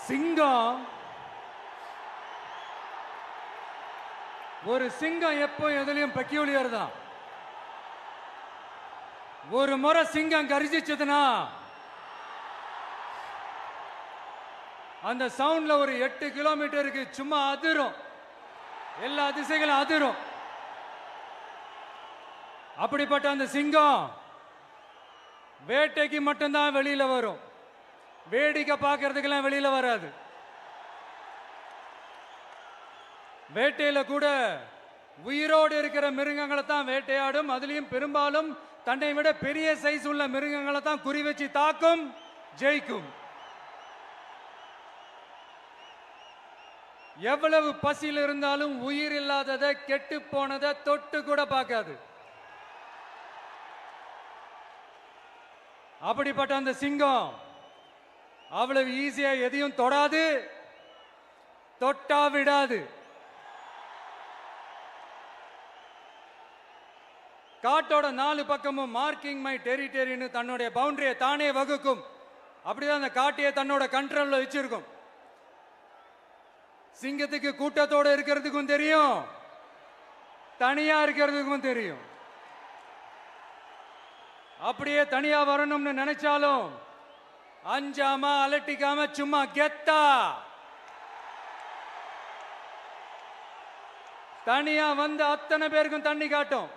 சிங்கம் ஒரு சிங்கம் எப்போ எதுலயும் பெக்யூலியர் தான். ஒரு முறை சிங்கம் கர்ஜிச்சதுன்னா அந்த சவுண்ட்ல ஒரு 8 கிலோமீட்டருக்கு சும்மா அதிரும், எல்லா திசைகளும் அதிரும். அப்படிப்பட்ட அந்த சிங்கம் வேட்டைக்கு மட்டும்தான் வெளியில வரும், வேடிக்கை பார்க்கறதுக்கெல்லாம் வெளியில வராது. வேட்டையில கூட உயிரோடு இருக்கிற மிருகங்களை தான் வேட்டையாடும். அதுலயும் பெரும்பாலும் தன்னை விட பெரிய சைஸ் உள்ள மிருகங்களை தான் குறி வச்சு தாக்கும், ஜெயிக்கும். எவ்வளவு பசியில் இருந்தாலும் உயிர் இல்லாததை, கெட்டு போனதை தொட்டு கூட பார்க்காது. அப்படிப்பட்ட அந்த சிங்கம் அவ்வளவு ஈஸியா எதையும் தொடாது, தொட்டா விடாது. காட்டோட 4 பக்கமும் மார்க்கிங் மை டெரிட்டரின்னு தன்னுடைய பவுண்டரியை தானே வகுக்கும். அப்படிதான் அந்த காட்டையே தன்னோட கண்ட்ரோல்ல வச்சிருக்கும். சிங்கத்துக்கு கூட்டத்தோட இருக்கிறதுக்கும் தெரியும், தனியா இருக்கிறதுக்கும் தெரியும். அப்படியே தனியா வரணும்னு நினைச்சாலும் அஞ்சாம அலட்டிக்காம சும்மா கெத்தா தனியா வந்து அத்தனை பேருக்கும் தண்ணி காட்டும்.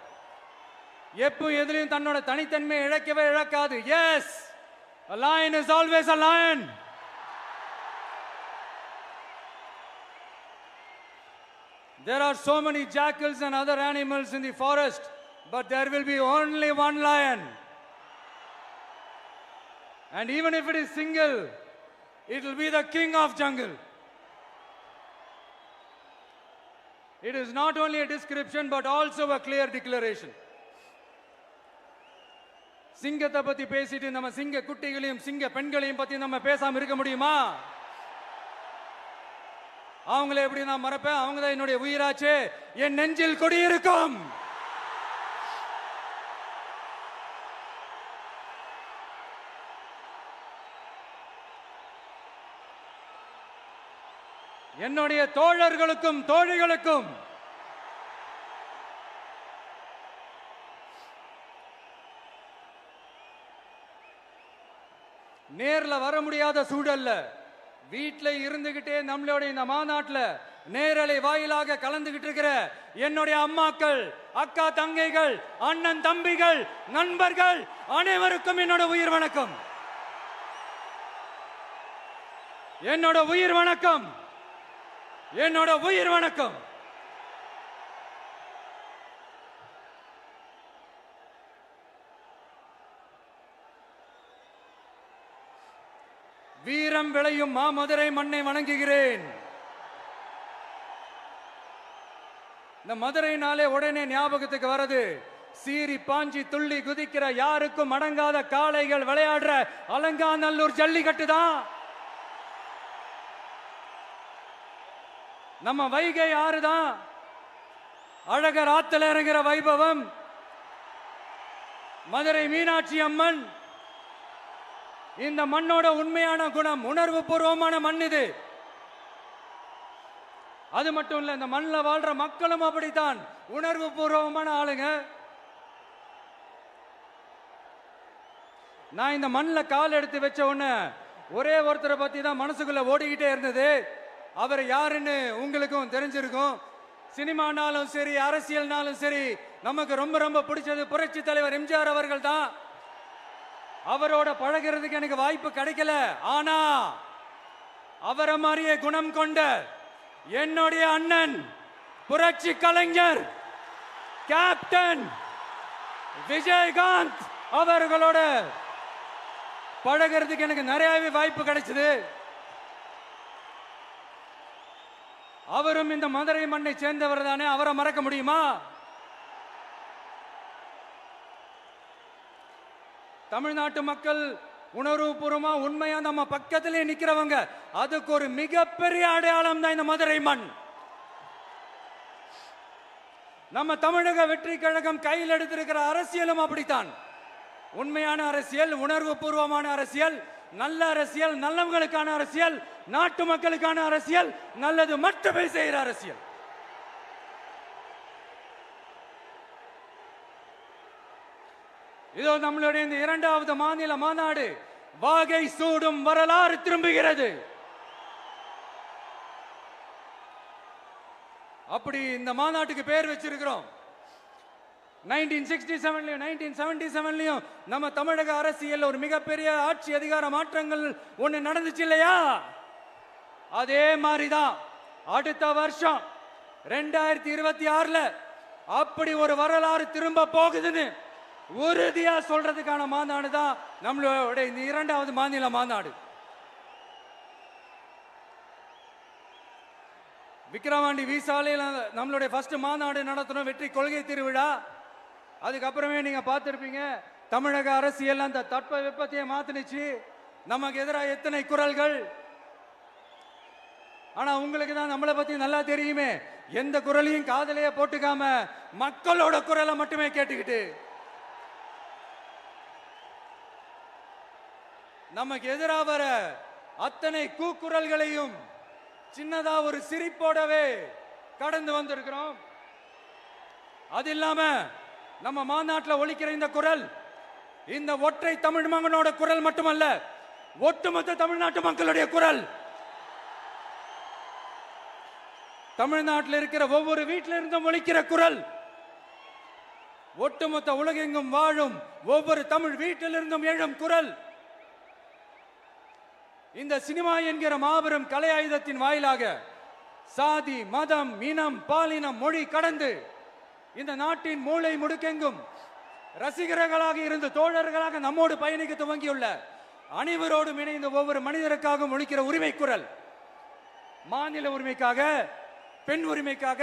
எப்போ எதுலயும் தன்னோட தனித்தன்மையை இழக்கவே இழக்காது. Yes, a lion is always a lion. There are so many jackals and other animals in the forest, but there will be only one lion. And even if it is single, it will be the king of jungle. It is not only a description but also a clear declaration. சிங்கத்தை பத்தி பேசிட்டு நம்ம சிங்க குட்டிகளையும் சிங்க பெண்களையும் பத்தி நம்ம பேசாம இருக்க முடியுமா? அவங்கள எப்படி நான் மறப்பேன்? அவங்க தான் என்னுடைய உயிராச்சே, என் நெஞ்சில் குடியிருக்கும். என்னுடைய தோழர்களுக்கும் தோழிகளுக்கும் நேர்ல வர முடியாத சூழல்ல வீட்டில் இருந்துகிட்டே நம்மளோட இந்த மாநாட்டில் நேரலை வாயிலாக கலந்துகிட்டு இருக்கிற என்னுடைய அம்மாக்கள், அக்கா தங்கைகள், அண்ணன் தம்பிகள், நண்பர்கள் அனைவருக்கும் என்னோட உயிர் வணக்கம். என்னோட உயிர் வணக்கம், என்னோட உயிர் வணக்கம். வீரம் விளையும் மாமதுரை மண்ணை வணங்குகிறேன். இந்த மதுரைனாலே உடனே ஞாபகத்துக்கு வரது சீறி பாஞ்சி துள்ளி குதிக்கிற யாருக்கும் அடங்காத காளைகள் விளையாடுற அலங்காநல்லூர் ஜல்லிக்கட்டு தான். நம்ம வைகை ஆறு தான். அழகர் ஆத்துல இறங்குற வைபவம். மதுரை மீனாட்சி அம்மன். இந்த மண்ணோட உண்மையான குணம் உணர்வு பூர்வமான மண் இது. அது மட்டும் இல்ல, இந்த மண்ணில் வாழ்ற மக்களும் அப்படித்தான் உணர்வு பூர்வமான ஆளுங்க. நான் இந்த மண்ணில் கால் எடுத்து வச்ச உடனே ஒரே ஒருத்தரை பத்தி தான் மனசுக்குள்ள ஓடிக்கிட்டே இருந்தது. அவர் யாருன்னு உங்களுக்கும் தெரிஞ்சிருக்கும். சினிமானாலும் சரி, அரசியல்னாலும் சரி, நமக்கு ரொம்ப ரொம்ப பிடிச்சது புரட்சி தலைவர் எம்ஜிஆர் அவர்கள் தான். அவரோட பழகிறதுக்கு எனக்கு வாய்ப்பு கிடைக்கல. ஆனா அவரை மாதிரியே குணம் கொண்ட என்னுடைய அண்ணன் புரட்சி கலைஞர் கேப்டன் விஜயகாந்த் அவர்களோட பழகிறதுக்கு எனக்கு நிறையவே வாய்ப்பு கிடைச்சது. அவரும் இந்த மதுரை மண்ணை சேர்ந்தவர் தானே, அவரை மறக்க முடியுமா? தமிழ்நாட்டு மக்கள் உணர்வுபூர்வமா உண்மையா நம்ம பக்கத்திலே நிக்கிறவங்க, அதுக்கு ஒரு மிகப்பெரிய அடையாளம் தான் இந்த மதுரை மண். நம்ம தமிழக வெற்றி கழகம் கையில் எடுத்திருக்கிற அரசியலும் அப்படித்தான். உண்மையான அரசியல், உணர்வு பூர்வமான அரசியல், நல்ல அரசியல், நல்லவங்களுக்கான அரசியல், நாட்டு மக்களுக்கான அரசியல், நல்லது மட்டுமே செய்கிற அரசியல். இதோ நம்மளுடைய இந்த இரண்டாவது மாநில மாநாடு வாகை சூடும் வரலாறு திரும்புகிறது. அப்படி இந்த மாநாட்டுக்கு பேர் வச்சிருக்கிறோம். 1967லயும் 1977லயும் நம்ம தமிழக அரசியல் ஒரு மிகப்பெரிய ஆட்சி அதிகார மாற்றங்கள் ஒண்ணு நடந்துச்சு இல்லையா? அதே மாதிரிதான் அடுத்த வருஷம் 2026ல அப்படி ஒரு வரலாறு திரும்ப போகுதுன்னு உறுதியா சொல்றதுக்கான மாநாடு தான் நம்மளோட இந்த இரண்டாவது மாநில மாநாடு. விக்கிரவாண்டி விசாலையில் நம்மளுடைய ஃபர்ஸ்ட் மாநாடு நடத்தணும், வெற்றி கொள்கை திருவிழா. அதுக்கப்புறமே நீங்க பார்த்திருப்பீங்க, தமிழக அரசியல் அந்த தட்ப வெப்பத்தையே மாத்தினுச்சு. நமக்கு எதிராக எத்தனை குரல்கள். ஆனா உங்களுக்கு தான் நம்மளை பத்தி நல்லா தெரியுமே, எந்த குரலையும் காதலையே போட்டுக்காம மக்களோட குரலை மட்டுமே கேட்டுக்கிட்டு நமக்கு எதிராக வர அத்தனை கூக்குரல்களையும் சின்னதா ஒரு சிரிப்போடவே கடந்து வந்திருக்கிறோம். அது இல்லாம நம்ம மாநாட்டில் ஒலிக்கிற இந்த குரல் இந்த ஒற்றை தமிழ் மகனோட குரல் மட்டுமல்ல, ஒட்டுமொத்த தமிழ்நாட்டு மக்களுடைய குரல். தமிழ்நாட்டில் இருக்கிற ஒவ்வொரு வீட்டில இருந்தும் ஒலிக்கிற குரல், ஒட்டுமொத்த உலகெங்கும் வாழும் ஒவ்வொரு தமிழ் வீட்டிலிருந்தும் எழும் குரல். இந்த சினிமா என்கிற மாபெரும் கலை ஆயுதத்தின் வாயிலாக சாதி, மதம், இனம், பாலினம், மொழி கடந்து இந்த நாட்டின் மூளை முடுக்கெங்கும் ரசிகர்களாக இருந்து தோழர்களாக நம்மோடு பயணிக்க துவங்கியுள்ள அனைவரோடும் இணைந்த ஒவ்வொரு மனிதருக்காகவும் ஒலிக்கிற உரிமை குரல். மாநில உரிமைக்காக, பெண் உரிமைக்காக,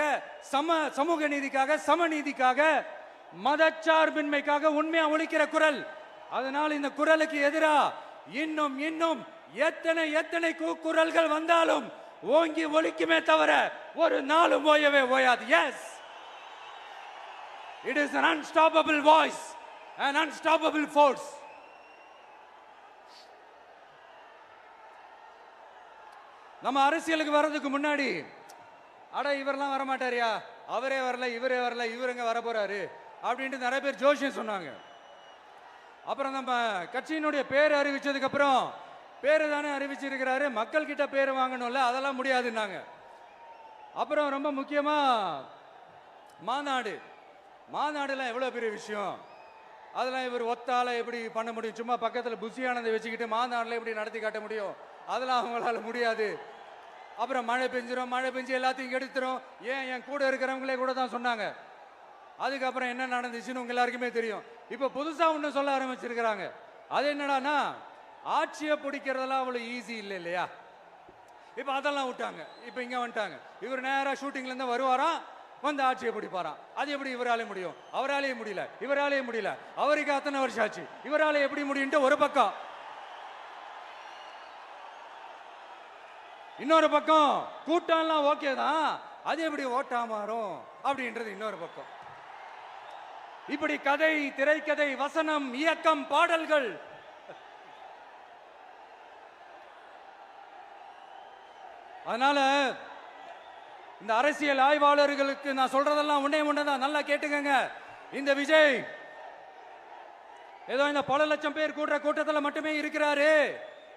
சமூக நீதிக்காக, சமநீதிக்காக, மதச்சார்பின்மைக்காக உண்மையா ஒலிக்கிற குரல். அதனால் இந்த குரலுக்கு எதிராக இன்னும் இன்னும் எத்தனை எத்தனை குரல்கள் வந்தாலும் ஓங்கி ஒலிக்குமே தவிர ஒரு நாளும் ஓயவே ஓயாது. Yes, it is an unstoppable voice, an unstoppable force. நம்ம அரசியலுக்கு வர்றதுக்கு முன்னாடி அட இவரெல்லாம் வர மாட்டாரியா, அவரே வரல, இவரே வரல, இவருங்க வர போறாரு அப்படின்ட்டு நிறைய பேர் ஜோஷியம் சொன்னாங்க. அப்புறம் நம்ம கட்சியினுடைய பேர் அறிவிச்சதுக்கு அப்புறம் பேரு தானே அறிவிச்சிருக்கிறாரு, மக்கள் கிட்ட பேர் வாங்கணும்ல, அதெல்லாம் முடியாதுன்னாங்க. அப்புறம் ரொம்ப முக்கியமா மாநாடுலாம் எவ்வளவு பெரிய விஷயம், அதெல்லாம் இவர் ஒத்தால எப்படி பண்ண முடியும், சும்மா பக்கத்தில் புசியானதை வச்சுக்கிட்டு மாநாடுல எப்படி நடத்தி காட்ட முடியும், அதெல்லாம் அவங்களால முடியாது. அப்புறம் மழை பெஞ்சு எல்லாத்தையும் கெடுத்துரும். ஏன் என் கூட இருக்கிறவங்களே கூட தான் சொன்னாங்க. அதுக்கப்புறம் என்ன நடந்துச்சுன்னு உங்க எல்லாருக்குமே தெரியும். இப்ப புதுசா ஒண்ணு சொல்ல ஆரம்பிச்சிருக்கிறாங்க. அது என்னடானா, ஆட்சியை பிடிக்கிறதெல்லாம் அவ்வளவு ஈஸி இல்லை இல்லையா. இப்ப அதெல்லாம் விட்டாங்க, இப்ப இங்க வந்துட்டாங்க. இவர் நேரா ஷூட்டிங்ல இருந்து வருவாராம், வந்து ஆட்சியை பிடிப்பாராம். அது எப்படி இவராலே முடியும், அவராலே முடியல, இவராலே முடியல, அவருக்கு அத்தனை வருஷம் ஆச்சு, இவராலே எப்படி முடியும்ட்டு ஒரு பக்கம். இன்னொரு பக்கம் கூட்டம்லாம் ஓகே தான், அது எப்படி ஓட்டா மாறும் அப்படின்றது இன்னொரு பக்கம். இப்படி கதை, திரைக்கதை, வசனம், இயக்கம், பாடல்கள், அதனால இந்த அரசியல் ஆய்வாளர்களுக்கு நான் சொல்றதெல்லாம் ஒன்னேதான், நல்லா கேட்டுக்கங்க. இந்த விஜய் ஏதோ இந்த பல லட்சம் பேர் கூடுற கூட்டத்தில் மட்டுமே இருக்கிறாரு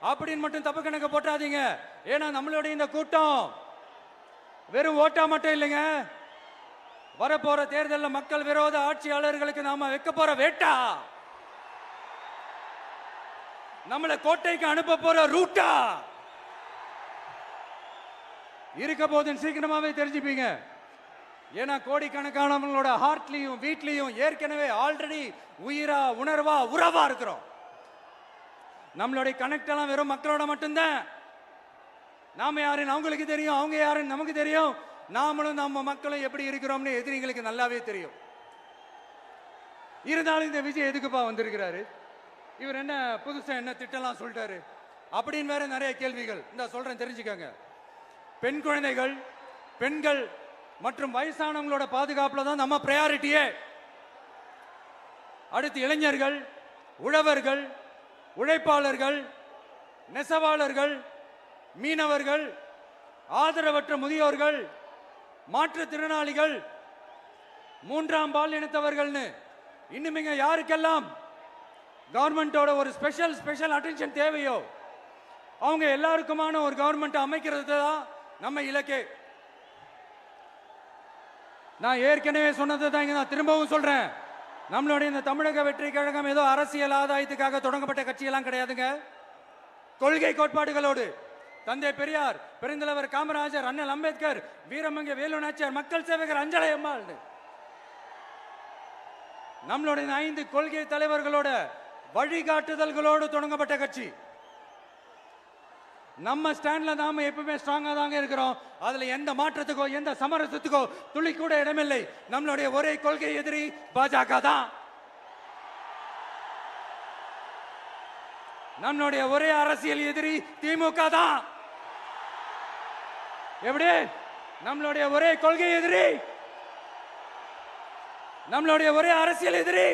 அப்படின்னு மட்டும் தப்பு கணக்கு போட்டாதீங்க. ஏன்னா நம்மளுடைய இந்த கூட்டம் வெறும் ஓட்டா மட்டும் இல்லைங்க, வரப்போற தேர்தலில் மக்கள் விரோத ஆட்சியாளர்களுக்கு நாம வைக்க போற வேட்டா, நம்மளை கோட்டைக்கு அனுப்ப போற ரூட்டா இருக்க போதுன்னு சீக்கிரமாவே தெரிஞ்சுப்பீங்க. ஏன்னா கோடிக்கணக்கானவங்களோட ஹார்ட்லயும் வீட்லயும் ஏற்கனவே ஆல்ரெடி உயிரா, உணர்வா, உறவா இருக்கிறோம். நம்மளுடைய கனெக்ட் எல்லாம் வெறும் மக்களோட மட்டும்தான். நாம யாருன்னு அவங்களுக்கு தெரியும், அவங்க யாருன்னு நமக்கு தெரியும். நாமளும் நம்ம மக்களும் எப்படி இருக்கிறோம்னு எதிரிங்களுக்கு நல்லாவே தெரியும். இருந்தாலும் இந்த விஜய் எதுக்குப்பா வந்திருக்கிறாரு, இவர் என்ன புதுசா என்ன திட்டம்லாம் சொல்லிட்டாரு அப்படின்னு வேற நிறைய கேள்விகள். இந்த சொல்றேன் தெரிஞ்சுக்கங்க. பெண் குழந்தைகள், பெண்கள் மற்றும் வயசானவங்களோட பாதுகாப்புல தான் நம்ம பிரையாரிட்டியே. அடுத்து இளைஞர்கள், உழவர்கள், உழைப்பாளர்கள், நெசவாளர்கள், மீனவர்கள், ஆதரவற்ற முதியோர்கள், மாற்றுத்திறனாளிகள், மூன்றாம் பால் இனத்தவர்கள்னு இன்னும் இங்க யாருக்கெல்லாம் கவர்மெண்டோட ஒரு ஸ்பெஷல் அட்டென்ஷன் தேவையோ அவங்க எல்லாருக்குமான ஒரு கவர்மெண்ட் அமைக்கிறது தான் நம்ம இலக்கே. நான் ஏற்கனவே சொன்னதை தான் இங்க நான் திரும்பவும் சொல்றேன். நம்மளுடைய இந்த தமிழக வெற்றி கழகம் ஏதோ அரசியல் ஆதாயத்துக்காக தொடங்கப்பட்ட கட்சியெல்லாம் கிடையாதுங்க. கொள்கை கோட்பாடுகளோடு தந்தை பெரியார், பெருந்தலைவர் காமராஜர், அண்ணல் அம்பேத்கர், வீரமங்க வேலு நாச்சியார், மக்கள் சேவகர் அஞ்சலை அம்மாள், நம்மளுடைய 5 கொள்கை தலைவர்களோட வழிகாட்டுதல்களோடு தொடங்கப்பட்ட கட்சி. நம்ம ஸ்டாண்ட்ல நாம எப்பவுமே ஸ்ட்ராங்கா தாங்க இருக்கிறோம். அதுல எந்த மாற்றத்துக்கோ எந்த சமரசத்துக்கோ துளி கூட இடமில்லை. நம்மளுடைய ஒரே கொள்கை எதிரி பாஜக தான். நம்மளுடைய ஒரே அரசியல் எதிரி திமுக தான். எப்படி? நம்மளுடைய ஒரே கொள்கை எதிரி, நம்மளுடைய ஒரே அரசியல் எதிரி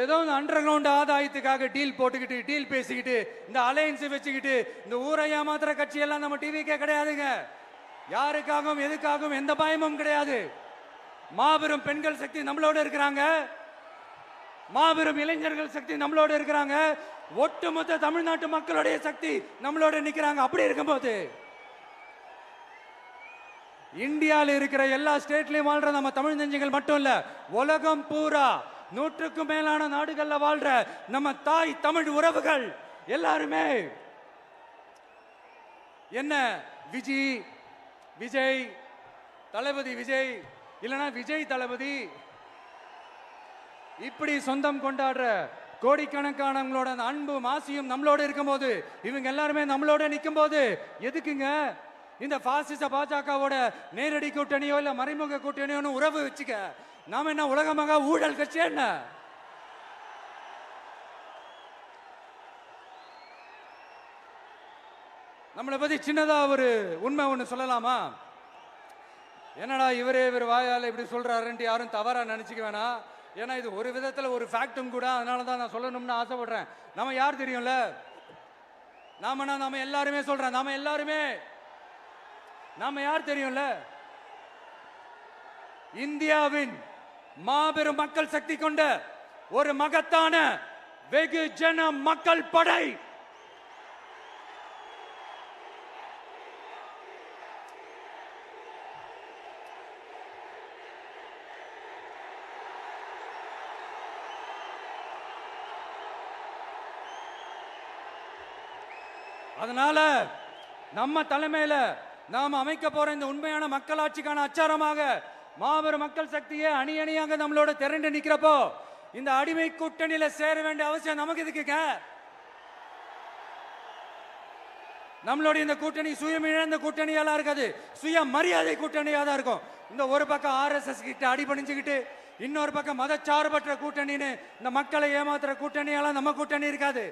ஏதோ அண்டர் கிரவுண்ட் ஆதாயத்துக்காக டீல் போட்டுக்கிட்டு டீல் பேசிக்கிட்டு இந்த அலையன்ஸ் வச்சுக்கிட்டு இந்த ஊரை ஏமாத்துற கட்சி எல்லாம் நம்ம டிவிக்கே கிடையாதுங்க. யாருக்காகவும் எதுக்காகவும் எந்த பயமும் கிடையாது. மாபெரும் பெண்கள் சக்தி நம்மளோட இருக்கிறாங்க, மாபெரும் இளைஞர்கள் சக்தி நம்மளோட இருக்கிறாங்க, ஒட்டுமொத்த தமிழ்நாட்டு மக்களுடைய சக்தி நம்மளோட நிக்கிறாங்க. அப்படி இருக்கும்போது இந்தியாவில் இருக்கிற எல்லா ஸ்டேட்லயும் வாழ்ற நம்ம தமிழ் நெஞ்சங்கள் மட்டும் இல்ல, உலகம் பூரா 100க்கும் மேலான நாடுகள்ல வாழ்ற நம்ம தாய் தமிழ் உறவுகள் எல்லாருமே என்ன விஜய் தளபதி விஜய் இல்லனா விஜய் தளபதி இப்படி சொந்தம் கொண்டாடுற கோடிக்கணக்கானவங்களோட அன்பு மாசியும் நம்மளோட இருக்கும்போது, இவங்க எல்லாருமே நம்மளோட நிற்கும் போது எதுக்குங்க இந்த பாசிச பாஜகவோட நேரடி கூட்டணியோ இல்ல மறைமுக கூட்டணியோ உறவு வச்சுக்க? நாம என்ன உலகமாக ஊழல் கட்சி? என்ன நம்மளை பத்தி சின்னதா ஒரு உண்மை ஒண்ணு சொல்லலாமா? என்னடா இவர் வாயால இப்படி சொல்றாருன்ட்டு யாரும் தவறா நினைச்சுக்க வேணாம். ஏன்னா இது ஒரு விதத்துல ஒரு ஃபேக்டும் கூட. அதனாலதான் நான் சொல்லணும்னு ஆசைப்படுறேன். நம்ம யார் தெரியும்ல? நாம எல்லாருமே சொல்றேன். நாம யார் தெரியும்ல? இந்தியாவின் மாபெரும் மக்கள் சக்தி கொண்ட ஒரு மகத்தான வெகுஜன மக்கள் படை. அதனால நம்ம தலைமையில நாம் அமைக்க போற இந்த உண்மையான மக்களாட்சிக்கான அச்சாரமாக மாபெரும் மக்கள் சக்தியை அணி அணியாக நம்மளோட திரண்டு நிக்கிறப்போ இந்த அடிமை கூட்டணியில சேர வேண்டிய அவசியம் நமக்கு இருக்குங்க. நம்மளுடைய இந்த கூட்டணி சுயம் இழந்த கூட்டணியெல்லாம் இருக்காது, சுய மரியாதை கூட்டணியா தான் இருக்கும். இந்த ஒரு பக்கம் RSS கிட்ட அடிபணிஞ்சுக்கிட்டு, இன்னொரு பக்கம் மதச்சார்பற்ற கூட்டணின்னு இந்த மக்களை ஏமாத்துற கூட்டணியெல்லாம் நம்ம கூட்டணி இருக்காது.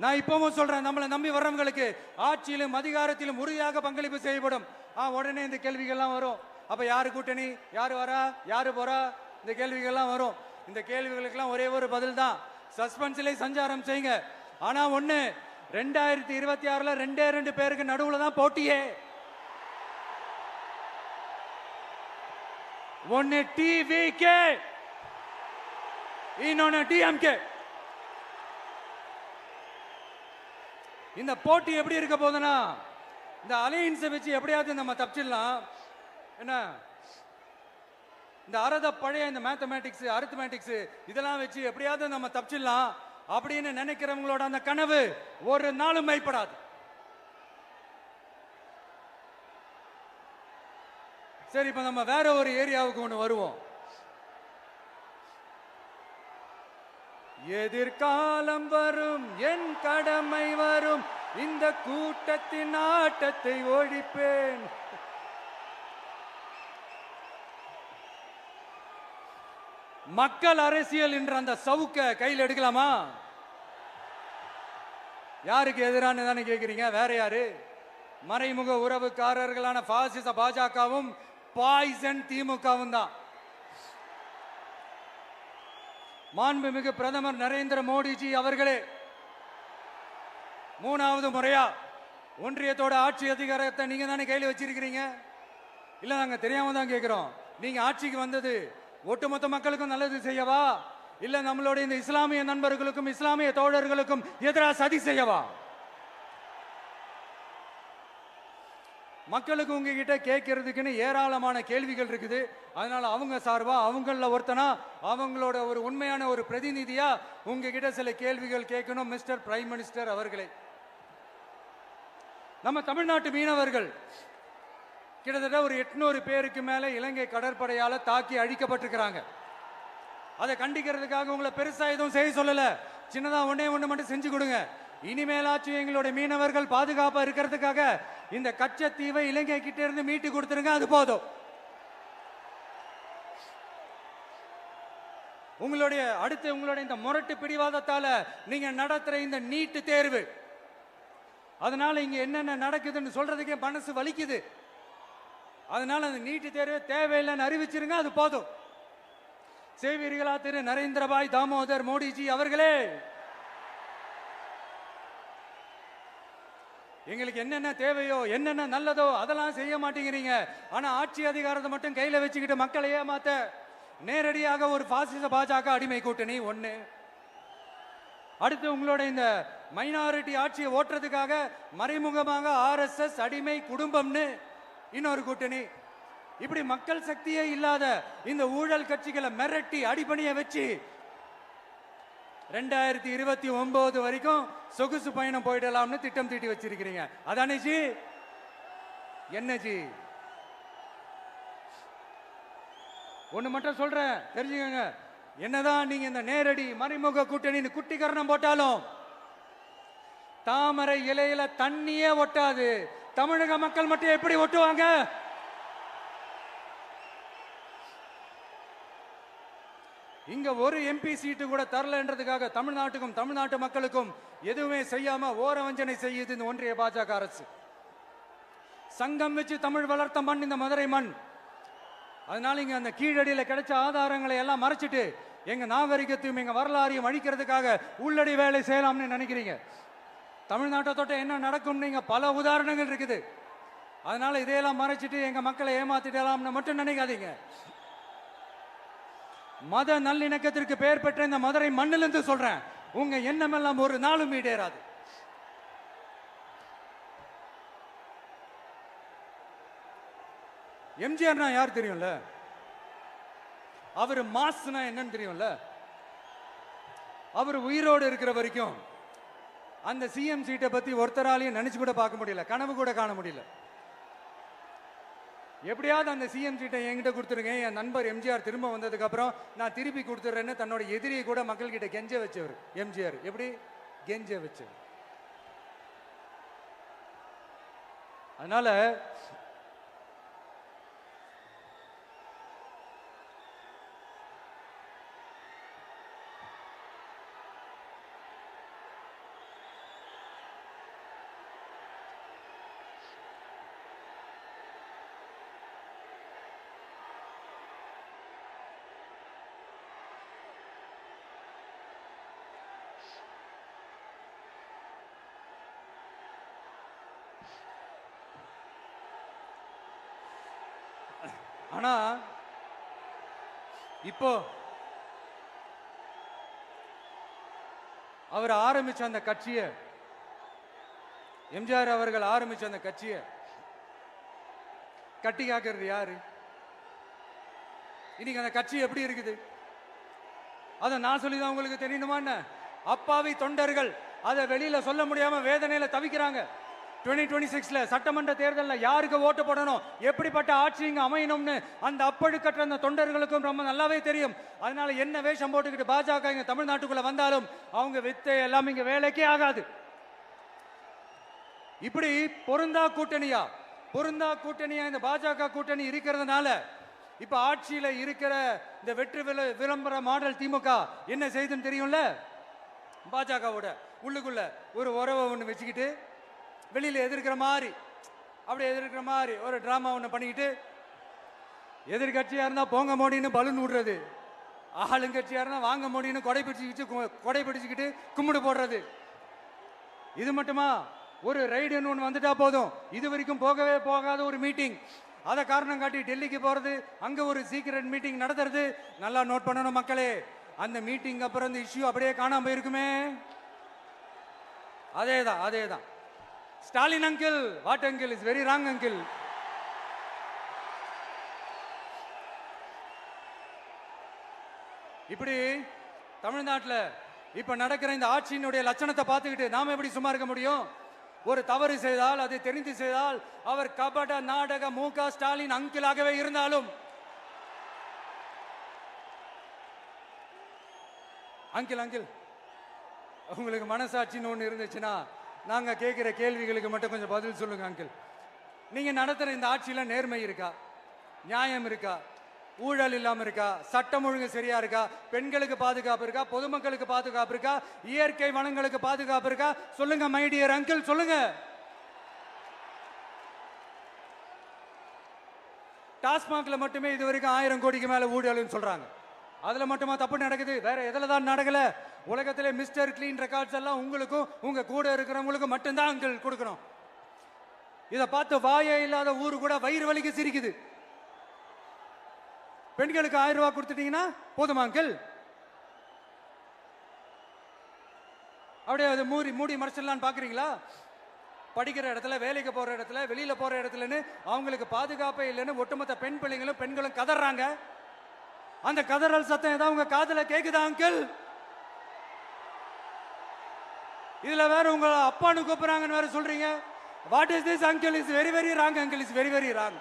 நான் இப்பவும் சொல்றேன், நம்மளை நம்பி வர்றவங்களுக்கு ஆட்சியிலும் அதிகாரத்திலும் உறுதியாக பங்களிப்பு செய்யப்படும். உடனே இந்த கேள்விகள்லாம் வரும். அப்ப யாரு கூட்டணி, யாரு வரா, யாரு போறா, இந்த கேள்விகள்லாம் வரும். இந்த கேள்விகளுக்கெல்லாம் ஒரே ஒரு பதில் தான், சஸ்பென்ஸ்ல சஞ்சாரம் செய்யுங்க. ஆனா ஒண்ணு, 2026ல 2 பேருக்கு நடுவுல தான் போட்டியே. ஒன்னு டிவிகே, இன்னொன்னு டிஎம்கே. இந்த போட்டி எப்படி இருக்க போதுன்னா, இந்த அலையன்ஸை வச்சு எப்படியாவது நம்ம தப்பிச்சிடலாம். என்ன இந்த பழைய இந்த மேத்தமேட்டிக்ஸ் அரித்மேட்டிக்ஸ் இதெல்லாம் வச்சு எப்படியாவது நம்ம தப்பிச்சிடலாம் அப்படின்னு நினைக்கிறவங்களோட அந்த கனவு ஒரு நாளும் மைப்படாது. சரி, இப்ப நம்ம வேற ஒரு ஏரியாவுக்கு ஒண்ணு வருவோம். எதிர்காலம் வரும், என் கடமை வரும், இந்த கூட்டத்தின் ஆட்டத்தை ஒழிப்பேன். மக்கள் அரசியல் என்ற அந்த சவுக்க கையில் எடுக்கலாமா? யாருக்கு எதிரான தானே கேட்கிறீங்க? வேற யாரு? மறைமுக உறவுக்காரர்களான பாசிச பாஜகவும் பாய்சன் திமுகவும் தான். மாண்புமிகு பிரதமர் நரேந்திர மோடிஜி அவர்களே, 3வது முறையா ஒன்றியத்தோட ஆட்சி அதிகாரத்தை நீங்க தானே கையில் வச்சிருக்கிறீங்க. இல்ல நாங்க தெரியாம தான் கேட்கிறோம். நீங்க ஆட்சிக்கு வந்தது ஒட்டுமொத்த மக்களுக்கும் நல்லது செய்யவா, இல்ல நம்மளுடைய இந்த இஸ்லாமிய நண்பர்களுக்கும் இஸ்லாமிய தோழர்களுக்கும் எதிராக சதி செய்யவா? மக்களுக்கு உங்ககிட்ட கேட்கறதுக்குன்னு ஏராளமான கேள்விகள் இருக்குது. அதனால அவங்க சார்பா அவங்கள ஒருத்தனா அவங்களோட ஒரு உண்மையான ஒரு பிரதிநிதியா உங்ககிட்ட சில கேள்விகள் கேட்கணும். மிஸ்டர் பிரைம் மினிஸ்டர் அவர்களே, நம்ம தமிழ்நாட்டு மீனவர்கள் கிட்டத்தட்ட ஒரு 800 பேருக்கு மேல இலங்கை கடற்படையால தாக்கி அழிக்கப்பட்டிருக்கிறாங்க. அதை கண்டிக்கிறதுக்காக உங்களை பெருசா எதுவும் செய்ய சொல்லல, சின்னதா ஒண்ணே ஒண்ணு மட்டும் செஞ்சு கொடுங்க. இனிமேலாச்சும் எங்களுடைய மீனவர்கள் பாதுகாப்பா இருக்கிறதுக்காக இந்த கச்சத்தீவை இலங்கை கிட்ட இருந்து மீட்டு கொடுத்துருங்க, அது போதும். உங்களுடைய இந்த முரட்டு பிடிவாதத்தால நீங்க நடத்துற இந்த நீட்டு தேர்வு, அதனால இங்க என்னென்ன நடக்குதுன்னு சொல்றதுக்கே மனசு வலிக்குது. அதனால அந்த நீட்டு தேர்வு தேவையில்லைன்னு அறிவிச்சிருங்க, அது போதும். செய்வீர்களா திரு நரேந்திரபாய் தாமோதர் மோடிஜி அவர்களே? எங்களுக்கு என்னென்ன தேவையோ என்னென்ன நல்லதோ அதெல்லாம் செய்ய மாட்டேங்கிறீங்க. ஆனா ஆட்சி அதிகாரத்தை மட்டும் கையில வச்சுக்கிட்டு மக்களை ஏமாத்த நேரடியாக ஒரு பாசிச பாஜக அடிமை கூட்டணி ஒண்ணு. அடுத்து உங்களோட இந்த மைனாரிட்டி ஆட்சியை ஓட்டுறதுக்காக மறைமுகமாக RSS அடிமை குடும்பம்னு இன்னொரு கூட்டணி. இப்படி மக்கள் சக்தியே இல்லாத இந்த ஊழல் கட்சிகளை மிரட்டி அடிபணிய வச்சு 2029 வரைக்கும் சொகுசு பயணம் போயிடலாம்னு திட்டம் தீட்டி வச்சிருக்கிறீங்க. அதானே ஜி? என்ன ஜி? ஒண்ணு மட்டும் சொல்றேன், தெரிஞ்சுக்கங்க. என்னதான் நீங்க இந்த நேரடி மறைமுக கூட்டணி குட்டிகரணம் போட்டாலும் தாமரை இலையில தண்ணியே ஒட்டாது. தமிழக மக்கள் மட்டும் எப்படி ஒட்டுவாங்க? இங்க ஒரு MP சீட்டு கூட தரலன்றதுக்காக தமிழ்நாட்டுக்கும் தமிழ்நாட்டு மக்களுக்கும் எதுவுமே செய்யாம ஓரவஞ்சனை செய்யுது இந்த ஒன்றிய பாஜக அரசு. சங்கம் வச்சு தமிழ் வளர்த்த மண் இந்த மதுரை மண். அதனால இங்க அந்த கீழடியில கிடைச்ச ஆதாரங்களை எல்லாம் மறைச்சிட்டு எங்க நாகரிகத்தையும் எங்க வரலாறையும் அழிக்கிறதுக்காக உள்ளடி வேலை செய்யலாம்னு நினைக்கிறீங்க. தமிழ்நாட்டை தொட்ட என்ன நடக்கும் நீங்க பல உதாரணங்கள் இருக்குது. அதனால இதையெல்லாம் மறைச்சிட்டு எங்க மக்களை ஏமாத்திடலாம்னு மட்டும் நினைக்காதீங்க. மத நல்லிணக்கத்திற்கு பெயர் பெற்ற இந்த மதுரை மண்ணிலிருந்து சொல்றேன், உங்க எண்ணம் எல்லாம் ஒரு நாளும் ஈடேறாது. எம்ஜிஆர்னா யார் தெரியும்ல? அவர் மாஸ்னா என்னன்னு தெரியும்ல? அவர் உயிரோடு இருக்கிற வரைக்கும் அந்த சிஎம் சீட்டை பத்தி ஒருத்தராலையும் நினைச்சு கூட பார்க்க முடியல, கனவு கூட காண முடியல. எப்படியாவது அந்த சிஎம் சீட்டை என்கிட்ட கொடுத்துருங்க, என் நண்பர் எம்ஜிஆர் திரும்ப வந்ததுக்கு அப்புறம் நான் திருப்பி கொடுத்துறேன்னு தன்னோட எதிரியை கூட மக்கள் கிட்ட கெஞ்ச வச்சவர் எம்ஜிஆர். எப்படி கெஞ்ச வச்சவர்? அதனால ஆனா இப்போ அவர் ஆரம்பிச்ச அந்த கட்சியை, எம்ஜிஆர் அவர்கள் ஆரம்பிச்ச அந்த கட்சியை கட்டி காக்கிறது யாரு? இன்னைக்கு அந்த கட்சி எப்படி இருக்குது அதை நான் சொல்லிதான் உங்களுக்கு தெரியணுமா என்ன? அப்பாவி தொண்டர்கள் அதை வெளியில சொல்ல முடியாம வேதனையில தவிக்கிறாங்க. 2026 சட்டமன்ற தேர்தலில் யாருக்கு ஓட்டு போடணும், எப்படிப்பட்ட ஆட்சி இங்க அமையணும்னு அந்த அப்பழுக்கற்ற அந்த தொண்டர்களுக்கும் ரொம்ப நல்லாவே தெரியும். அதனால என்ன வேஷம் போட்டுக்கிட்டு பாஜக இங்க தமிழ்நாட்டுக்குள்ள வந்தாலும் அவங்க வித்தை எல்லாம் இங்க வேலைக்கே ஆகாது. இப்படி பொருந்தா கூட்டணியா இந்த பாஜக கூட்டணி இருக்கிறதுனால இப்ப ஆட்சியில இருக்கிற இந்த வெற்றி விளம்பர மாடல் திமுக என்ன செய்துன்னு தெரியும்ல? பாஜகவோட உள்ளுக்குள்ள ஒரு உறவை ஒண்ணு வச்சுக்கிட்டு வெளியில எதிர்க்கிற மாதிரி, அப்படி எதிர்க்கிற மாதிரி ஒரு டிராமா ஒண்ணு பண்ணிக்கிட்டு எதிர்கட்சியா இருந்தா போங்க மோடின்னு பலூன் விடுறது, ஆளுங்கட்சியா இருந்தா வாங்க மோடின்னு கொடை பிடிச்சுக்கிட்டு கும்பிடு போடுறது. இது மட்டுமா? ஒரு ரைடுன்னு ஒன்று வந்துட்டா போதும், இது வரைக்கும் போகவே போகாத ஒரு மீட்டிங், அதை காரணம் காட்டி டெல்லிக்கு போறது, அங்க ஒரு சீக்கிரட் மீட்டிங் நடத்துறது. நல்லா நோட் பண்ணணும் மக்களே, அந்த மீட்டிங் அப்புறம் இந்த இஷ்யூ அப்படியே காணாம போயிருக்குமே. அதேதான். Stalin uncle, what uncle is very wrong uncle. இப்படி தமிழ்நாட்டில் இப்ப நடக்கிற இந்த ஆட்சியினுடைய லட்சணத்தை பார்த்துக்கிட்டு நாம எப்படி சும்மா இருக்க முடியும்? ஒரு தவறு செய்தால், அதை தெரிந்து செய்தால், அவர் கபட நாடக மு.க. ஸ்டாலின் அங்கிளாகவே இருந்தாலும், அங்கிள் உங்களுக்கு மனசாட்சின்னு ஒன்று இருந்துச்சுன்னா நாங்க கேட்கிற கேள்விகளுக்கு மட்டும் கொஞ்சம் பதில் சொல்லுங்க அங்கிள். நீங்க நடத்துற இந்த ஆட்சியில நேர்மை இருக்கா? நியாயம் இருக்கா? ஊழல் இல்லாம இருக்கா? சட்டம் ஒழுங்கு சரியா இருக்கா? பெண்களுக்கு பாதுகாப்பு இருக்கா? பொதுமக்களுக்கு பாதுகாப்பு இருக்கா? இயற்கை வளங்களுக்கு பாதுகாப்பு இருக்கா? சொல்லுங்க மை டியர் அங்கிள், சொல்லுங்க. டாஸ்மாக்ல மட்டுமே இது வரைக்கும் 1000 கோடிக்கு மேல ஊழல்னு சொல்றாங்க. அதுல மட்டுமா தப்பு நடக்குது? வேற எதுல தான் நடக்கல? உலகத்திலே மிஸ்டர் கிளீன் ரெக்கார்ட்ஸ் எல்லாம் உங்களுக்கும் உங்க கூட இருக்கிறவங்களுக்கும் மட்டும்தான் அங்கிள் கொடுக்கணும். இதை பார்த்து வாயே இல்லாத ஊரு கூட வயிறு வலிக்கு சிரிக்குது. பெண்களுக்கு 1000 ரூபாய் கொடுத்துட்டீங்கன்னா போதுமா அங்கிள்? அப்படியே அது மூடி மறைச்சிடலான்னு பாக்குறீங்களா? படிக்கிற இடத்துல, வேலைக்கு போற இடத்துல, வெளியில போற இடத்துலன்னு அவங்களுக்கு பாதுகாப்பே இல்லைன்னு ஒட்டுமொத்த பெண்களும் கதறாங்க. அந்த கதறல் சத்தம் ஏதாவது உங்க காதுல கேக்குதா அங்கிள்? இதுல வேற உங்க அப்பான்னு கூப்பிடுறாங்கன்னு வேற சொல்றீங்க. What is this uncle? Is very very wrong uncle, is very very wrong.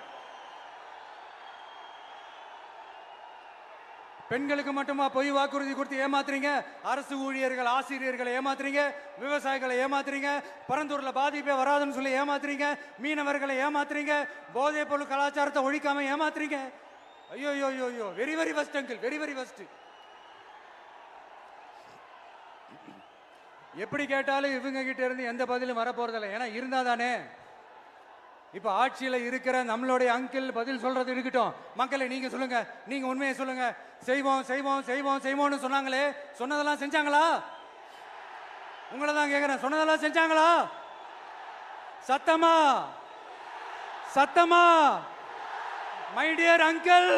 பெண்களுக்கு மட்டுமா பொய் வாக்குறுதி கொடுத்து ஏமாத்துறீங்க? அரசு ஊழியர்கள், ஆசிரியர்களை ஏமாத்துறீங்க, விவசாயிகளை ஏமாத்துறீங்க, பரந்தூர்ல பாதிப்பே வராதுன்னு சொல்லி ஏமாத்துறீங்க, மீனவர்களை ஏமாத்துறீங்க, போதைப் பொருள் கலாச்சாரத்தை ஒழிக்காம ஏமாத்துறீங்க. ஐயோ, very very first uncle, very very first. எப்படி கேட்டாலும் இவங்க கிட்ட இருந்து எந்த பதிலும் வரப்போறதில்லை. ஏன்னா இருந்தா தானே. இப்ப ஆட்சியில இருக்கிற நம்மளுடைய அங்கிள் பதில் சொல்றது இருக்கட்டும். மக்களை நீங்க சொல்லுங்க, நீங்க உண்மையை சொல்லுங்க. செய்வோம்னு சொன்னாங்களே, சொன்னதெல்லாம் செஞ்சாங்களா? உங்களை தான் கேக்குறேன், சொன்னதெல்லாம் செஞ்சாங்களா? சத்தமா மை டியர் அங்கிள்,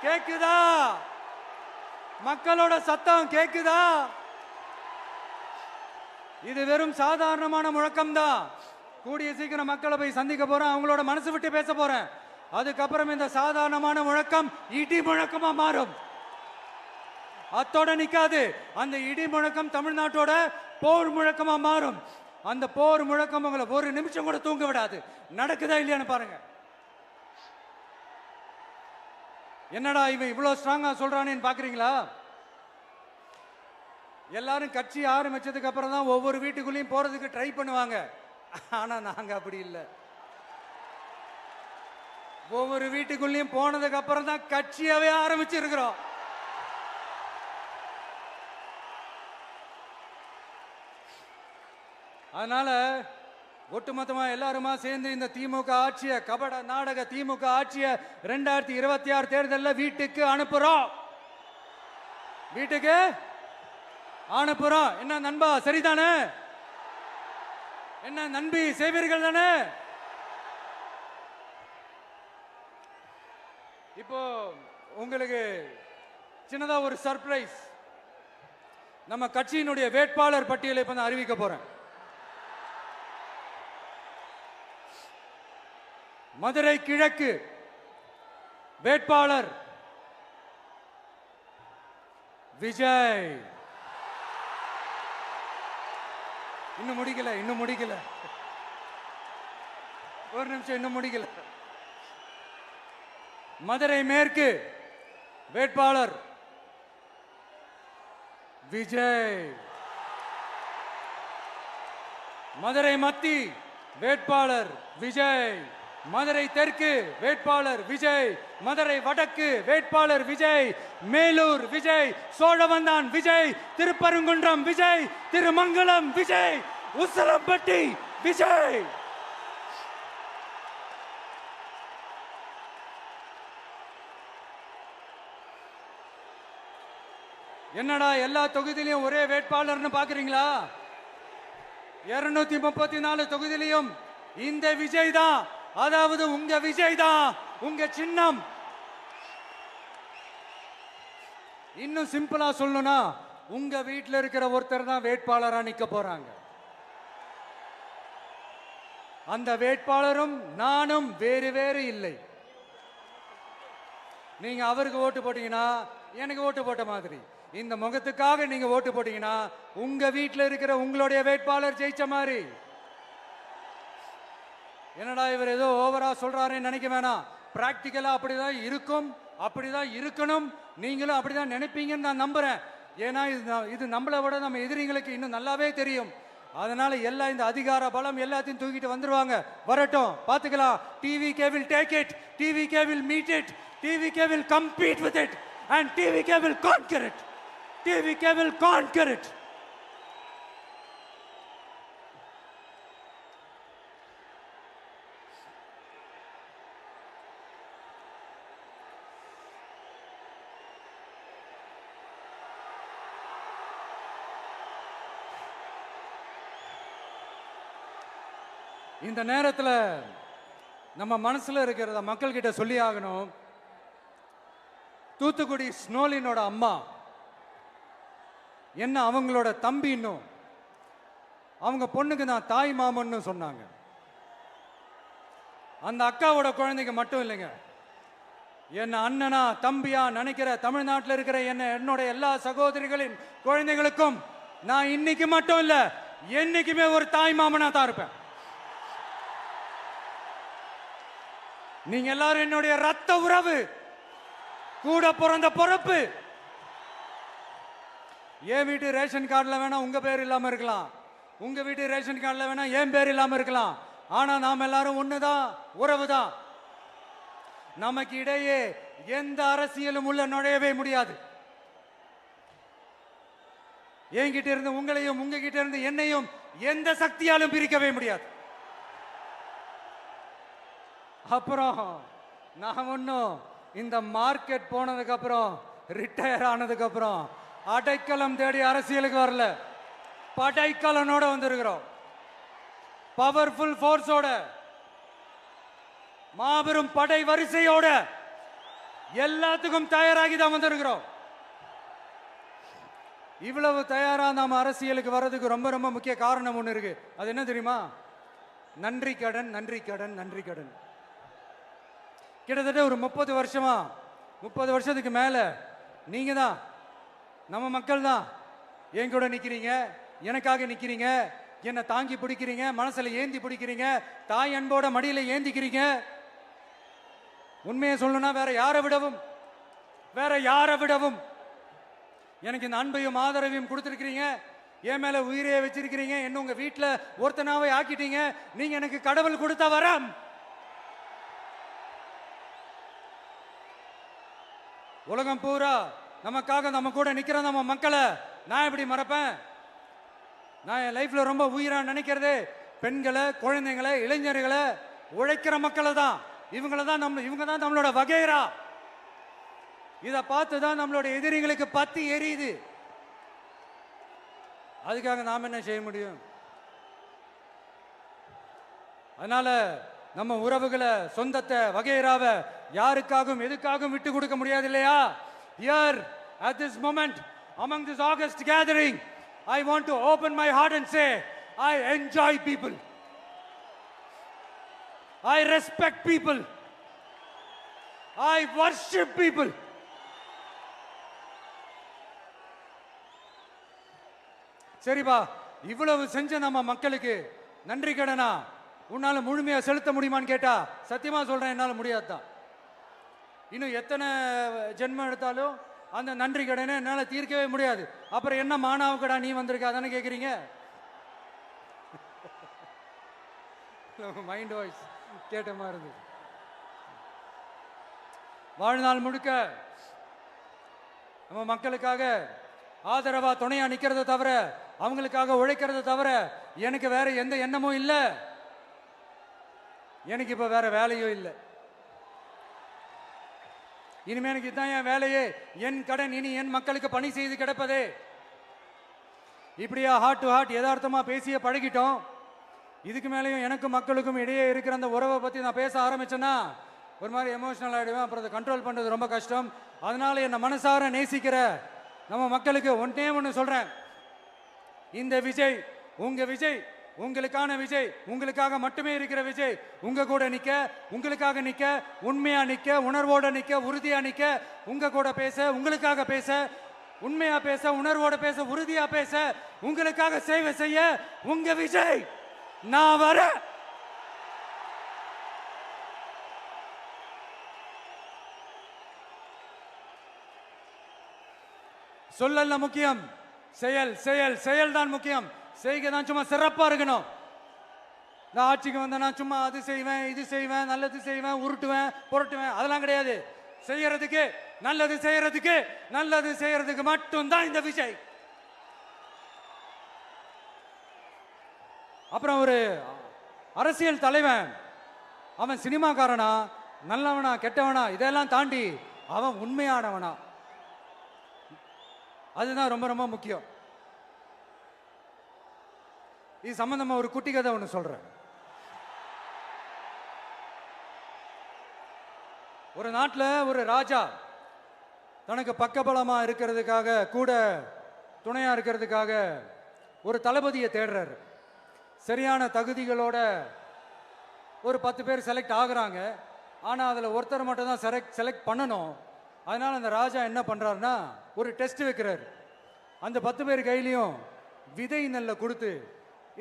கேக்குதா? மக்களோட சத்தம் கேக்குதா? இது வெறும் சாதாரணமான முழக்கம் தான். கூடிய சீக்கிரம் மக்களை போய் சந்திக்க போறேன், அவங்களோட மனசு விட்டு பேச போறேன். அதுக்கப்புறம் இந்த சாதாரணமான முழக்கம் இடி முழக்கமா மாறும். அத்தோட நிக்காது. அந்த இடி முழக்கம் தமிழ்நாட்டோட போர் முழக்கமா மாறும். அந்த போர் முழக்கம் உங்களை ஒரு நிமிஷம் கூட தூங்க விடாது. நடக்குதா இல்லையான்னு பாருங்க. என்னடா இவன் இவ்வளவு ஸ்ட்ராங்கா சொல்றானேன்னு பாக்குறீங்களா? எல்லாரும் கட்சி ஆரம்பிச்சதுக்கு அப்புறம் தான் ஒவ்வொரு வீட்டுக்குள்ளேயும் போறதுக்கு ட்ரை பண்ணுவாங்க. ஆனா நாங்க அப்படி இல்லை. ஒவ்வொரு வீட்டுக்குள்ளேயும் போனதுக்கு அப்புறம் தான் கட்சியாவே ஆரம்பிச்சிருக்கிறோம். அதனால ஒட்டுமொத்தமா எல்லாருமா சேர்ந்து இந்த திமுக ஆட்சிய, கபட நாடக திமுக ஆட்சிய 2026 தேர்தலில் வீட்டுக்கு அனுப்புறோம். வீட்டுக்கு அனுப்புறோம். என்ன நண்பா, சரிதானே? என்ன நண்பி, செய்வீர்கள் தானே? இப்போ உங்களுக்கு சின்னதா ஒரு சர்ப்ரைஸ். நம்ம கட்சியினுடைய வேட்பாளர் பட்டியலை இப்ப நான் அறிவிக்க போறேன். மதுரை கிழக்கு வேட்பாளர் விஜய். இன்னும் முடிக்கல. ஒரு நிமிஷம், இன்னும் முடிக்கல. மதுரை மேற்கு வேட்பாளர் விஜய். மதுரை மத்தி வேட்பாளர் விஜய். மதுரை தெற்கு வேட்பாளர் விஜய். மதுரை வடக்கு வேட்பாளர் விஜய். மேலூர் விஜய். சோழவந்தான் விஜய். திருப்பரங்குன்றம் விஜய். திருமங்கலம் விஜய். உசிலம்பட்டி விஜய். என்னடா எல்லா தொகுதியிலையும் ஒரே வேட்பாளர்னு பாக்குறீங்களா? 234 தொகுதியிலையும் இந்த விஜய் தான், அதாவது உங்க விஜய் தான் உங்க சின்னம். இன்னும் சிம்பிளா சொல்லணும்னா உங்க வீட்டில் இருக்கிற ஒருத்தர் தான் வேட்பாளரா நிக்க போறாங்க. அந்த வேட்பாளரும் நானும் வேறு வேறு இல்லை. நீங்க அவருக்கு ஓட்டு போட்டீங்கன்னா எனக்கு ஓட்டு போட்ட மாதிரி, இந்த முகத்துக்காக நீங்க ஓட்டு போட்டீங்கன்னா உங்க வீட்டில் இருக்கிற உங்களுடைய வேட்பாளர் ஜெயிச்ச மாதிரி. என்னடா இவர் ஏதோ ஓவரா சொல்றாருன்னு நினைக்க வேணாம். பிராக்டிக்கலா அப்படிதான் இருக்கும், அப்படிதான் இருக்கணும். நீங்களும் அப்படிதான் நினைப்பீங்கன்னு நான் நம்புறேன். ஏன்னா இது நம்மளை விட நம்ம எதிரிங்களுக்கு இன்னும் நல்லாவே தெரியும். அதனால எல்லாம் இந்த அதிகார பலம் எல்லாத்தையும் தூக்கிட்டு வந்துருவாங்க. வரட்டும், பாத்துக்கலாம். TVK will take it, TVK will meet it, TVK will compete with it and TVK will conquer it, TVK will conquer it. இந்த நேரத்தில் நம்ம மனசுல இருக்கிறத மக்கள் கிட்ட சொல்லி ஆகணும். தூத்துக்குடி ஸ்னோலினோட அம்மா என்ன அவங்களோட தம்பி, இன்னும் அவங்க பொண்ணுக்கு நான் தாய் மாமன்னு சொன்னாங்க. அந்த அக்காவோட குழந்தைங்க மட்டும் இல்லைங்க, என்ன அண்ணனா தம்பியா நினைக்கிற தமிழ்நாட்டில் இருக்கிற என்னோட எல்லா சகோதரிகளின் குழந்தைகளுக்கும் நான் இன்னைக்கு மட்டும் இல்ல, என்னைக்குமே ஒரு தாய் மாமனா தான் இருப்பேன். நீங்க எல்லாரும் என்னுடைய ரத்த உறவு, கூட பிறந்த பொறுப்பு. என் வீட்டு ரேஷன் கார்டுல வேணா உங்க பேர் இல்லாம இருக்கலாம், உங்க வீட்டு ரேஷன் கார்டுல வேணா என் பேர் இல்லாம இருக்கலாம். ஆனா நாம் எல்லாரும் ஒண்ணுதான், உறவுதான். நமக்கு இடையே எந்த அரசியலும் உள்ள நுழையவே முடியாது. என்கிட்ட இருந்து உங்களையும் உங்ககிட்ட இருந்து என்னையும் எந்த சக்தியாலும் பிரிக்கவே முடியாது. அப்புறம் நான் ஒன்னும் இந்த மார்க்கெட் போனதுக்கு அப்புறம், ரிட்டையர் ஆனதுக்கு அப்புறம் அடைக்கலம் தேடி அரசியலுக்கு வரல, படைக்கலனோட வந்திருக்கிறோம். பவர்ஃபுல் ஃபோர்ஸோட, மாபெரும் படை வரிசையோட, எல்லாத்துக்கும் தயாராகி தான் வந்திருக்கிறோம். இவ்வளவு தயாரா நாம அரசியலுக்கு வர்றதுக்கு ரொம்ப ரொம்ப முக்கிய காரணம் ஒண்ணு இருக்கு. அது என்ன தெரியுமா? நன்றி கடன், நன்றி கடன், நன்றி கடன். கிட்டத்தட்ட ஒரு 30 வருஷமா, 30 வருஷத்துக்கு மேல நீங்க தான், நம்ம மக்கள் தான் என் கூட நிக்கிறீங்க, எனக்காக நிக்கிறீங்க, என்னை தாங்கி பிடிக்கிறீங்க, மனசுல ஏந்தி பிடிக்கிறீங்க, தாய் அன்போட மடியில ஏந்திக்கிறீங்க. உண்மையை சொல்லணும்னா வேற யாரை விடவும் எனக்கு இந்த அன்பையும் ஆதரவையும் கொடுத்துருக்கிறீங்க. என் மேல உயிரையே வச்சிருக்கிறீங்க. என்ன உங்க வீட்டுல ஒருத்தனாவே ஆக்கிட்டீங்க. நீங்க எனக்கு கடவுள் கொடுத்த வரம். உலகம் பூரா நமக்காக நம்ம கூட நிக்கிற நம்ம மக்களை நான் எப்படி மறப்பேன்? நான் என் லைஃப்ல ரொம்ப உயிரா நினைக்கிறதே பெண்களை, குழந்தைங்களை, இளைஞர்களை, உழைக்கிற மக்களை தான். இவங்க தான் நம்மளோட வகைரா. இதை பார்த்துதான் நம்மளோட எதிரிகளுக்கு பத்தி எரியுது. அதுக்காக நாம் என்ன செய்ய முடியும்? அதனால நம்ம உறவுகளை, சொந்தத்தை, வகைராவை யாருக்காகவும் எதுக்காகவும் விட்டு கொடுக்க முடியாது இல்லையா? Here at this moment among this August gathering, I want to open my heart and say I enjoy people, I respect people, I worship people. சரிப்பா, இவ்வளவு செஞ்ச நம்ம மக்களுக்கு நன்றி கடனா உன்னால முழுமையா செலுத்த முடியுமான்னு கேட்டா சத்தியமா சொல்றேன், என்னால முடியாதுதான். இன்னும் எத்தனை ஜென்மம் எடுத்தாலும் அந்த நன்றி கடனை என்னால தீர்க்கவே முடியாது. அப்புறம் என்ன மானாவுக்கடா நீ வந்திருக்க தானே கேக்குறீங்க? மைண்ட் வாய்ஸ் கேட்ட மாதிரி இருந்தது. வாழ்நாள் முழுக்க நம்ம மக்களுக்காக ஆதரவா துணையா நிக்கிறத தவிர, அவங்களுக்காக உழைக்கிறத தவிர எனக்கு வேற எந்த எண்ணமும் இல்லை. எனக்கு இப்ப வேற வேலையும் இல்லை. இனிமே எனக்கு இதுதான் என் வேலையே, என் கடன் இனி என் மக்களுக்கு பணி செய்து கிடப்பதே. இப்படியா ஹார்ட் டு ஹார்ட் யதார்த்தமா பேசிய பழகிட்டோம். இதுக்கு மேலேயும் எனக்கும் மக்களுக்கும் இடையே இருக்கிற அந்த உறவை பத்தி நான் பேச ஆரம்பிச்சேன்னா ஒரு மாதிரி எமோஷனல் ஆகிடுவேன். அப்புறம் அதை கண்ட்ரோல் பண்றது ரொம்ப கஷ்டம். அதனால என்ன மனசார நேசிக்கிற நம்ம மக்களுக்கு ஒன்னே ஒன்று சொல்றேன். இந்த விஜய் உங்க விஜய், உங்களுக்கான விஜய், உங்களுக்காக மட்டுமே இருக்கிற விஜய். உங்க கூட நிக்க, உங்களுக்காக நிக்க, உண்மையா நிக்க, உணர்வோட நிக்க, உறுதியா நிக்க, உங்க கூட பேச, உங்களுக்காக பேச, உண்மையா பேச, உணர்வோட பேச, உறுதியா பேச, உங்களுக்காக சேவை செய்ய உங்க விஜய் நான் வர. சொல்லல முக்கியம், செயல் செயல் செயல் தான் முக்கியம். செய்கை தான் சும்மா சிறப்பா இருக்கணும். நான் ஆட்சிக்கு வந்தேன்னா சும்மா அது செய்வேன், இது செய்வேன், நல்லது செய்வேன், உருட்டுவேன், புரட்டுவேன், அதெல்லாம் கிடையாது. செய்யறதுக்கு நல்லது செய்யறதுக்கு நல்லது செய்யறதுக்கு மட்டும்தான் இந்த விஜய். அப்புறம் ஒரு அரசியல் தலைவன் அவன் சினிமாக்காரனா, நல்லவனா, கெட்டவனா, இதெல்லாம் தாண்டி அவன் உண்மையானவனா, அதுதான் ரொம்ப ரொம்ப முக்கியம். இது சம்பந்தமா ஒரு குட்டி கதை ஒன்று சொல்றேன். ஒரு நாட்டில் ஒரு ராஜா தனக்கு பக்கபலமா இருக்கிறதுக்காக, கூட துணையா இருக்கிறதுக்காக ஒரு தளபதியை தேடுறாரு. சரியான தகுதிகளோட ஒரு 10 பேர் செலக்ட் ஆகுறாங்க. ஆனால் அதில் ஒருத்தர் மட்டும் தான் செலக்ட் பண்ணணும். அதனால அந்த ராஜா என்ன பண்றாருன்னா ஒரு டெஸ்ட் வைக்கிறாரு. அந்த 10 பேர் கையிலையும் விதை நெல்லை கொடுத்து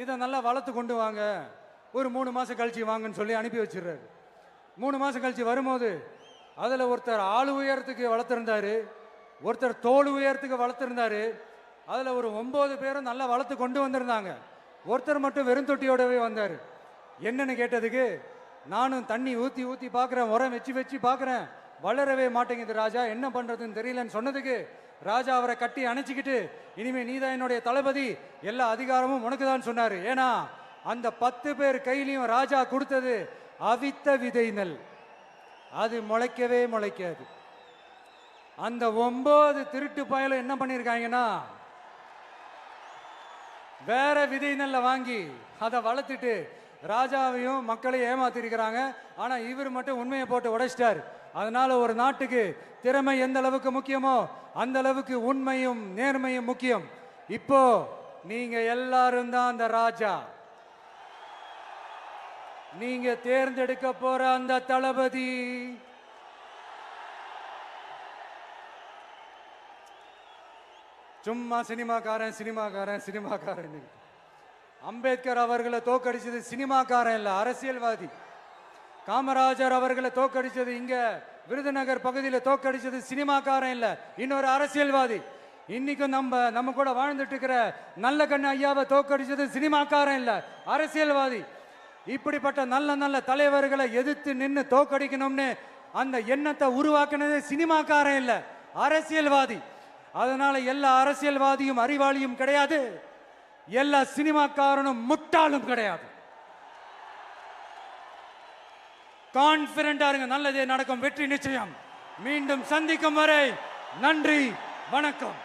இதை நல்லா வளர்த்து கொண்டு வாங்க, ஒரு 3 மாசம் கழிச்சு வாங்கன்னு சொல்லி அனுப்பி வச்சிடுறாரு. 3 மாசம் கழிச்சு வரும்போது அதில் ஒருத்தர் ஆளு உயரத்துக்கு வளர்த்துருந்தாரு, ஒருத்தர் தோல் உயரத்துக்கு வளர்த்துருந்தாரு. அதில் ஒரு 9 பேரும் நல்லா வளர்த்து கொண்டு வந்திருந்தாங்க. ஒருத்தர் மட்டும் வெறும் தொட்டியோடவே வந்தார். என்னன்னு கேட்டதுக்கு, நானும் தண்ணி ஊற்றி ஊற்றி பார்க்குறேன், உரம் வச்சு வச்சு பார்க்குறேன், வளரவே மாட்டேங்குது ராஜா, என்ன பண்ணுறதுன்னு தெரியலன்னு சொன்னதுக்கு ராஜா அவரை கட்டி அணைச்சிக்கிட்டு, இனிமே நீதான் என்னுடைய தளபதி, எல்லா அதிகாரமும் உனக்கு தான் சொன்னார். ஏன்னா அந்த 10 பேர் கையிலையும் ராஜா கொடுத்தது அவித்த விதை நெல், அது முளைக்கவே முளைக்காது. அந்த 9 திருட்டு பயலும் என்ன பண்ணியிருக்காங்கன்னா வேற விதை நெல்ல வாங்கி அதை வளர்த்துட்டு ராஜாவையும் மக்களையும் ஏமாத்திருக்கிறாங்க. ஆனா இவர் மட்டும் உண்மையை போட்டு உடைச்சிட்டார். அதனால ஒரு நாட்டுக்கு திறமை எந்த அளவுக்கு முக்கியமோ அந்த அளவுக்கு உண்மையும் நேர்மையும் முக்கியம். இப்போ நீங்க எல்லாரும் தான் அந்த ராஜா. நீங்க தேர்ந்தெடுக்க போற அந்த தளபதி சும்மா சினிமாக்காரன் சினிமாக்காரன் சினிமாக்காரன். அம்பேத்கர் அவர்களை தோக்கடிச்சது சினிமாக்காரன் இல்ல, அரசியல்வாதி. காமராஜர் அவர்களை தோக்கடிச்சது, இங்க விருதுநகர் பகுதியில் தோக்கடிச்சது சினிமாக்காரன் இல்ல, இன்னொரு அரசியல்வாதி. இன்னைக்கும் நம்ம கூட வாழ்ந்துட்டு இருக்கிற நல்ல கண்ணு ஐயாவை தோக்கடிச்சது சினிமாக்காரன் இல்ல, அரசியல்வாதி. இப்படிப்பட்ட நல்ல நல்ல தலைவர்களை எதிர்த்து நின்று தோக்கடிக்கணும்னு அந்த எண்ணத்தை உருவாக்குனது சினிமாக்காரன் இல்ல, அரசியல்வாதி. அதனால எல்லா அரசியல்வாதியும் அறிவாளியும் கிடையாது, எல்லா சினிமாக்காரனும் முட்டாளும் கிடையாது. கான்பிடண்டா இருங்க, நல்லதே நடக்கும், வெற்றி நிச்சயம். மீண்டும் சந்திக்கும் வரை நன்றி, வணக்கம்.